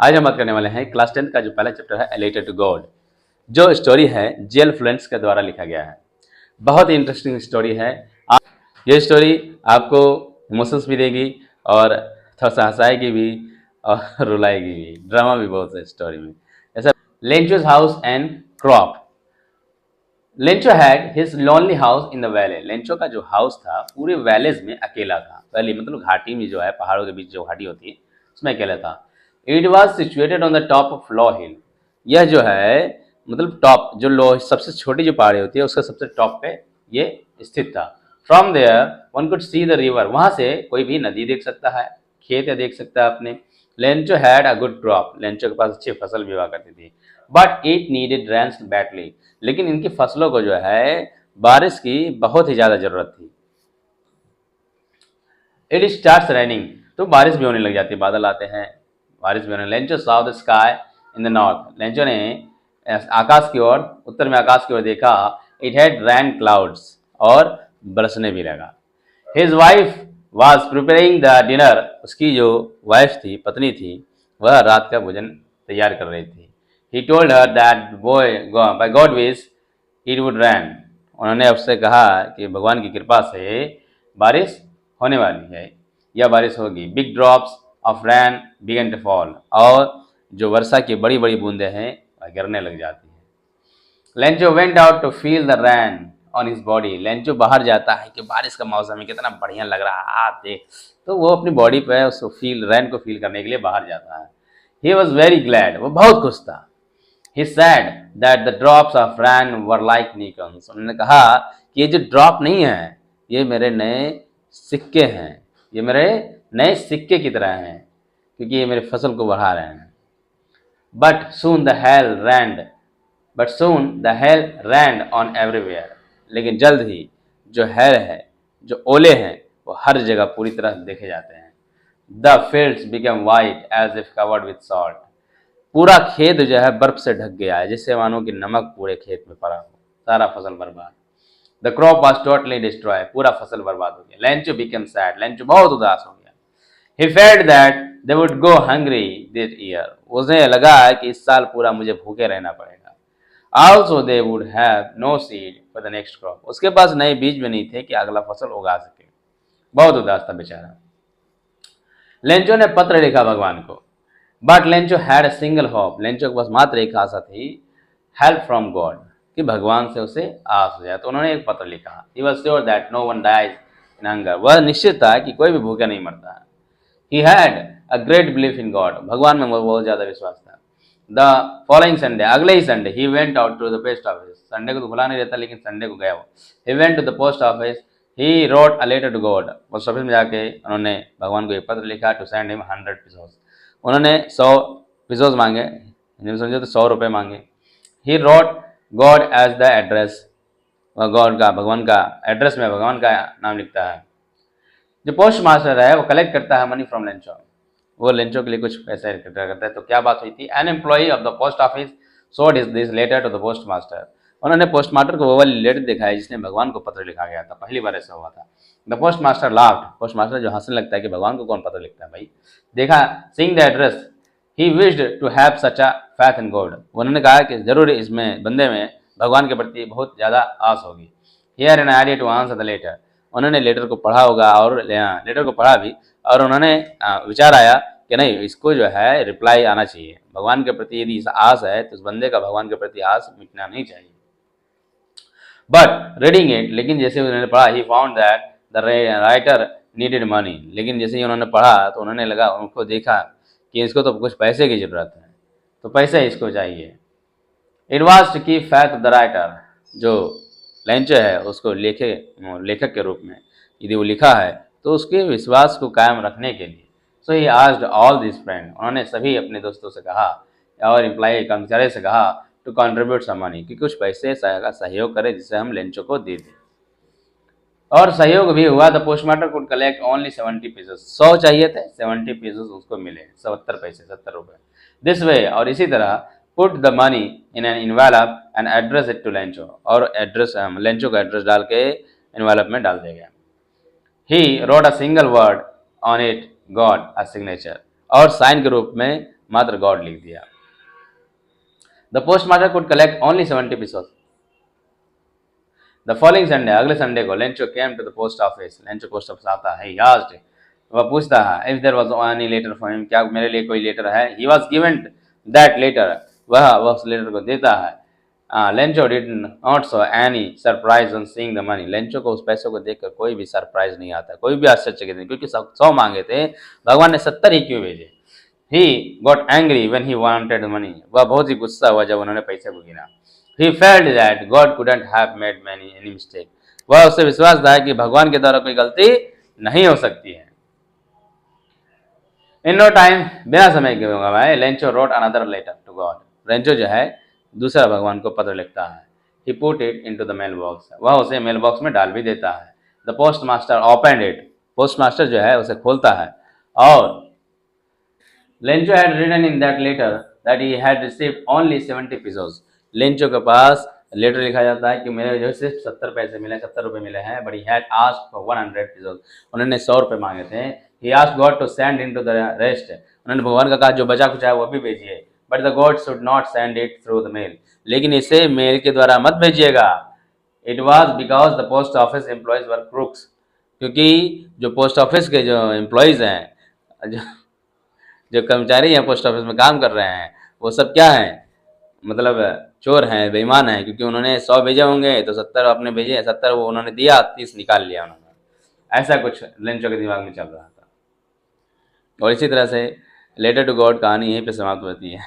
आज हम बात करने वाले हैं क्लास 10 का जो पहला चैप्टर है, ए लेटर टू गॉड, जो स्टोरी है जेल फ्लोरेंस के द्वारा लिखा गया है। बहुत ही इंटरेस्टिंग स्टोरी है। ये स्टोरी आपको इमोशंस भी देगी और थोड़ा सा हंसाएगी भी और रुलाएगी भी। ड्रामा भी बहुत है स्टोरी में। ऐसा Lencho's house and crop. Lencho had his lonely house in the valley. Lencho का जो हाउस था पूरे वैलेज में अकेला था। वैली मतलब घाटी में जो है, पहाड़ों के बीच जो घाटी होती है उसमें अकेला था। It was situated on the top of low hill. यह जो है मतलब टॉप जो लो सबसे छोटी जो पहाड़ी होती है उसका सबसे टॉप पे ये स्थित था। From there one could see the river. वहां से कोई भी नदी देख सकता है, खेत देख सकता है अपने। Lencho had a good crop. Lencho के पास अच्छी फसल भी हुआ करती थी। But it needed rains badly. लेकिन इनकी फसलों को जो है बारिश की बहुत ही ज्यादा जरूरत थी। इट स्टार्ट्स रेनिंग, तो बारिश भी होने लग जाती है, बादल आते हैं, बारिश भी होने। Lencho saw the sky in the north. Lencho ने आकाश की ओर, उत्तर में आकाश की ओर देखा। इट हैड रैन क्लाउड्स, और बरसने भी लगा। His wife was preparing the dinner. उसकी जो वाइफ थी, पत्नी थी, वह रात का भोजन तैयार कर रही थी। He told her that boy by God wish it would rain. उन्होंने उससे कहा कि भगवान की कृपा से बारिश होने वाली है या बारिश होगी। Big drops of rain began to fall, और जो वर्षा की बड़ी बड़ी बूंदें हैं वह गिरने लग जाती हैं। Lencho went out to feel the rain on his body. Lencho बाहर जाता है कि बारिश का मौसम है, कितना बढ़िया लग रहा है देख, तो वो अपनी बॉडी पे उसको रैन को फील करने के लिए बाहर जाता है। ही वॉज वेरी ग्लैड, वो बहुत खुश था। He said that the drops of rain were like nickels. उन्होंने कहा कि ये जो ड्रॉप नहीं है, ये मेरे नए सिक्के हैं, ये मेरे नए सिक्के की तरह हैं, क्योंकि ये मेरी फसल को बढ़ा रहे हैं। But soon the hail rained. But soon the hail rained on everywhere. लेकिन जल्द ही जो हैल है, जो ओले हैं, वो हर जगह पूरी तरह देखे जाते हैं। The fields became white as if covered with salt. पूरा खेत जो है बर्फ से ढक गया है, जिससे मानो कि नमक पूरे खेत में पड़ा हो। सारा फसल बर्बाद। The crop was totally destroy. पूरा फसल बर्बाद हो गया। Lencho become sad. लेंचो बहुत उदास हो गया। He felt that they would go hungry this year. उसे लगा कि इस साल पूरा मुझे भूखे रहना पड़ेगा। Also they would have no seed for the next crop. उसके पास नए बीज भी नहीं थे कि अगला फसल उगा सके। बहुत उदास था बेचारा। लेंचो ने पत्र लिखा भगवान को। But Lencho had a single hope. Lencho के पास मात्र एक आशा थी, हेल्प फ्रॉम गॉड, कि भगवान से उसे आस हो जाए। तो उन्होंने एक पत्र लिखा। He was sure that no one dies in hunger. वह निश्चित था कि कोई भी भूखे नहीं मरता है। He had a great belief in God. भगवान में बहुत ज्यादा विश्वास था। द फॉलोइंग संडे, अगले ही Sunday, he went out to the post office. Sunday को तो खुला नहीं रहता, लेकिन संडे को गया वो। He went to the post office. He wrote a letter to God. Post office में जाके उन्होंने भगवान को एक पत्र लिखा, टू सेंड हिम 100 pesos। उन्होंने 100 pesos मांगे, हिंदी में समझो तो 100 रुपये मांगे। He wrote God as the address. God का, भगवान का एड्रेस में भगवान का नाम लिखता है। जो पोस्ट मास्टर है वो कलेक्ट करता है मनी फ्रॉम लेंचो। वो लेंचो के लिए कुछ पैसे इकट्ठा करता है। तो क्या बात हुई थी? An employee of the post office showed this letter to the postmaster. उन्होंने पोस्ट मास्टर को वो वाली लेटर दिखाई जिसने भगवान को पत्र लिखा गया था। पहली बार ऐसा हुआ था। The post master laughed. Post master जो हंसने लगता है कि भगवान को कौन पत्र लिखता है भाई। देखा, seeing the address, he wished to have such a faith in God. उन्होंने कहा कि जरूर इसमें बंदे में भगवान के प्रति बहुत ज्यादा आस होगी। Here an idea to answer the letter. उन्होंने लेटर को पढ़ा होगा, और लेटर को पढ़ा भी, और उन्होंने विचार आया कि नहीं, इसको जो है रिप्लाई आना चाहिए। भगवान के प्रति यदि आस है तो उस बंदे का भगवान के प्रति आस मिटना नहीं चाहिए। बट रीडिंग इट, लेकिन जैसे उन्होंने पढ़ा, he found that the writer needed money. लेकिन जैसे ही उन्होंने पढ़ा तो उन्होंने लगा, उनको देखा कि इसको तो कुछ पैसे की जरूरत है, तो पैसे इसको चाहिए। It was to keep faith the writer. जो लेंचो है उसको लेखक के रूप में यदि वो लिखा है तो उसके विश्वास को कायम रखने के लिए। So he asked all this friend. उन्होंने सभी अपने दोस्तों से कहा और एम्प्लॉय कर्मचारी से कहा टू कंट्रीब्यूट सम मनी, कि कुछ पैसे का सहयोग करे जिससे हम लेंचो को दे दें। और सहयोग भी हुआ। The postmaster could collect only 70 pesos। 100 चाहिए थे, 70 pesos उसको मिले, 70 पैसे, 70 रुपए। दिस वे, और इसी तरह, put the money in an envelope and address it to Lencho. और एड्रेस लेंचो का एड्रेस डाल के इन्वेलप में डाल दिया गया। He wrote a single word on it, God a signature. और साइन के रूप में मात्र गॉड लिख दिया। The postmaster could collect only 70 pieces. The following Sunday, अगले संडे को Lencho came to the post office, Lencho post office आता है। ही आस्क्ड, वह पूछता है, if there was any letter for him, क्या मेरे लिए कोई लेटर है। He was given that letter, वह उस लेटर को देता है। Lencho did not show any surprise on seeing the money, Lencho को उस पैसों को देखकर कोई भी सरप्राइज नहीं आता, कोई भी आश्चर्यचकित नहीं, क्योंकि 100 मांगे थे, भगवान ने 70 ही क्यों भेजे। He got angry when he wanted money, वह बहुत ही गुस्सा हुआ जब उन्होंने पैसे को गिना। He felt that God couldn't have made any mistake, वह उससे विश्वास था कि भगवान के द्वारा कोई गलती नहीं हो सकती है। In no time, बिना समय के गवाए, Lencho wrote another letter to God, Lencho जो है दूसरा भगवान को पत्र लिखता है। He put it into the mailbox, वह उसे मेल बॉक्स में डाल भी देता है। The postmaster opened it, postmaster जो है उसे खोलता है, और Lencho had written in that letter that he had received only 70 pesos, Lencho के पास लेटर लिखा जाता है कि मेरे जो सिर्फ 70 पैसे मिले, 70 रुपए मिले हैं। But he had asked for 100 pesos, उन्होंने 100 रुपए मांगे थे। He asked God to send into the rest, उन्होंने भगवान का कहा जो बचा कुछ है वो भी भेजिए। But the God should not send it through the mail, लेकिन इसे मेल के द्वारा मत भेजिएगा। It was because the post office employees were crooks, क्योंकि जो पोस्ट ऑफिस के जो एम्प्लॉयज हैं, जो कर्मचारी हैं पोस्ट ऑफिस में काम कर रहे हैं, वो सब क्या हैं, मतलब चोर हैं, बेईमान हैं, क्योंकि उन्होंने 100 भेजे होंगे तो 70 अपने भेजे, 70 वो उन्होंने दिया, 30 निकाल लिया उन्होंने। ऐसा कुछ लेंचो के दिमाग में चल रहा था। और इसी तरह से लेटर टू गॉड कहानी यहीं पे समाप्त होती है।